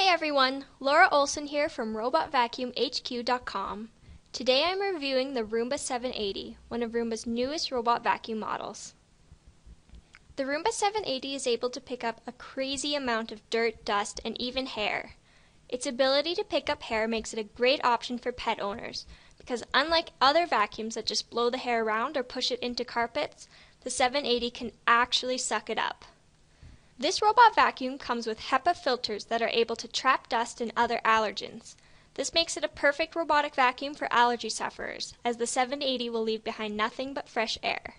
Hi everyone, Laura Olson here from robotvacuumhq.com. Today I'm reviewing the Roomba 780, one of Roomba's newest robot vacuum models. The Roomba 780 is able to pick up a crazy amount of dirt, dust, and even hair. Its ability to pick up hair makes it a great option for pet owners, because unlike other vacuums that just blow the hair around or push it into carpets, the 780 can actually suck it up. This robot vacuum comes with HEPA filters that are able to trap dust and other allergens. This makes it a perfect robotic vacuum for allergy sufferers, as the 780 will leave behind nothing but fresh air.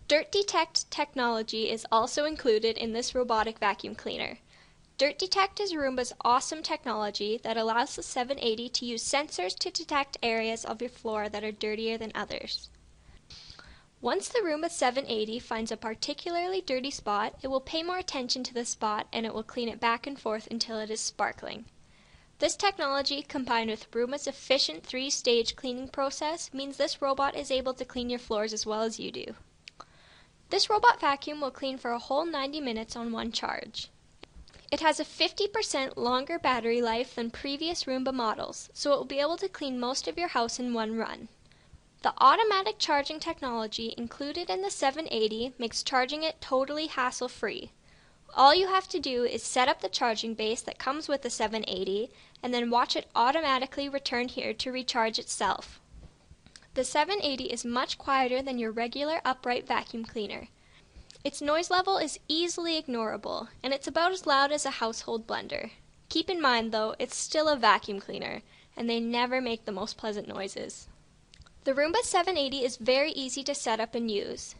Dirt Detect technology is also included in this robotic vacuum cleaner. Dirt Detect is Roomba's awesome technology that allows the 780 to use sensors to detect areas of your floor that are dirtier than others. Once the Roomba 780 finds a particularly dirty spot, it will pay more attention to the spot and it will clean it back and forth until it is sparkling. This technology, combined with Roomba's efficient 3-stage cleaning process, means this robot is able to clean your floors as well as you do. This robot vacuum will clean for a whole 90 minutes on one charge. It has a 50% longer battery life than previous Roomba models, so it will be able to clean most of your house in one run. The automatic charging technology included in the 780 makes charging it totally hassle-free. All you have to do is set up the charging base that comes with the 780 and then watch it automatically return here to recharge itself. The 780 is much quieter than your regular upright vacuum cleaner. Its noise level is easily ignorable, and it's about as loud as a household blender. Keep in mind though, it's still a vacuum cleaner, and they never make the most pleasant noises. The Roomba 780 is very easy to set up and use.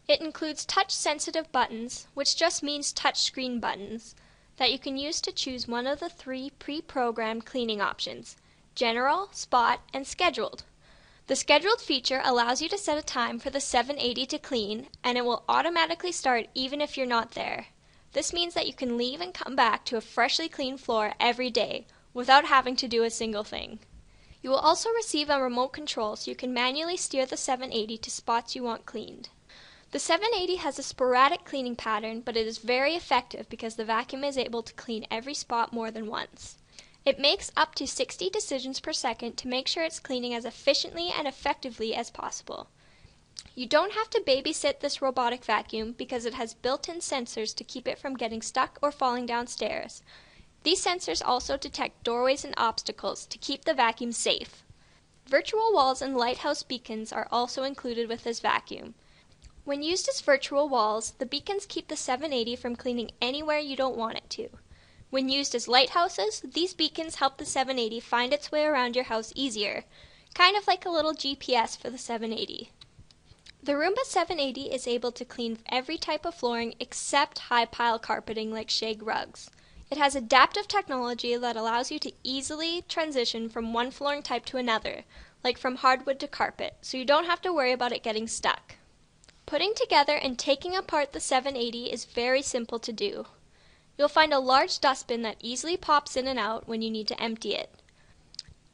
It includes touch-sensitive buttons, which just means touchscreen buttons, that you can use to choose one of the 3 pre-programmed cleaning options: General, Spot, and Scheduled. The Scheduled feature allows you to set a time for the 780 to clean, and it will automatically start even if you're not there. This means that you can leave and come back to a freshly cleaned floor every day, without having to do a single thing. You will also receive a remote control so you can manually steer the 780 to spots you want cleaned. The 780 has a sporadic cleaning pattern, but it is very effective because the vacuum is able to clean every spot more than once. It makes up to 60 decisions per second to make sure it's cleaning as efficiently and effectively as possible. You don't have to babysit this robotic vacuum because it has built-in sensors to keep it from getting stuck or falling downstairs. These sensors also detect doorways and obstacles to keep the vacuum safe. Virtual walls and lighthouse beacons are also included with this vacuum. When used as virtual walls, the beacons keep the 780 from cleaning anywhere you don't want it to. When used as lighthouses, these beacons help the 780 find its way around your house easier, kind of like a little GPS for the 780. The Roomba 780 is able to clean every type of flooring except high-pile carpeting like shag rugs. It has adaptive technology that allows you to easily transition from one flooring type to another, like from hardwood to carpet, so you don't have to worry about it getting stuck. Putting together and taking apart the 780 is very simple to do. You'll find a large dustbin that easily pops in and out when you need to empty it.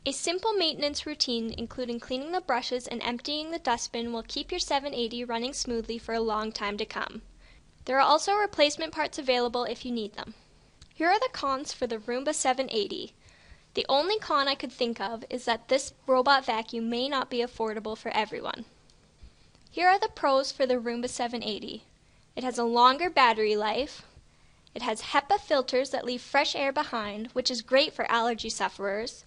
A simple maintenance routine including cleaning the brushes and emptying the dustbin will keep your 780 running smoothly for a long time to come. There are also replacement parts available if you need them. Here are the cons for the Roomba 780. The only con I could think of is that this robot vacuum may not be affordable for everyone. Here are the pros for the Roomba 780. It has a longer battery life. It has HEPA filters that leave fresh air behind, which is great for allergy sufferers.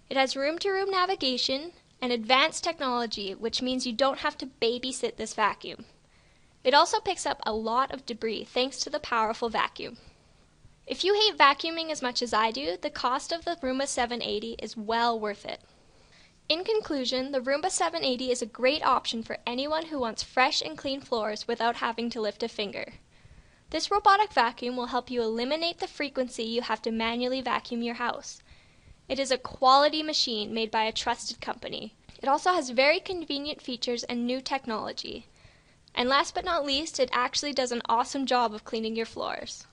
It has room-to-room navigation and advanced technology, which means you don't have to babysit this vacuum. It also picks up a lot of debris thanks to the powerful vacuum. If you hate vacuuming as much as I do, the cost of the Roomba 780 is well worth it. In conclusion, the Roomba 780 is a great option for anyone who wants fresh and clean floors without having to lift a finger. This robotic vacuum will help you eliminate the frequency you have to manually vacuum your house. It is a quality machine made by a trusted company. It also has very convenient features and new technology. And last but not least, it actually does an awesome job of cleaning your floors.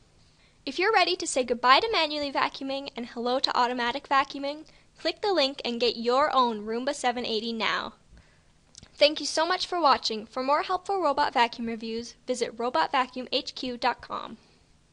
If you're ready to say goodbye to manually vacuuming and hello to automatic vacuuming, click the link and get your own Roomba 780 now. Thank you so much for watching. For more helpful robot vacuum reviews, visit robotvacuumhq.com.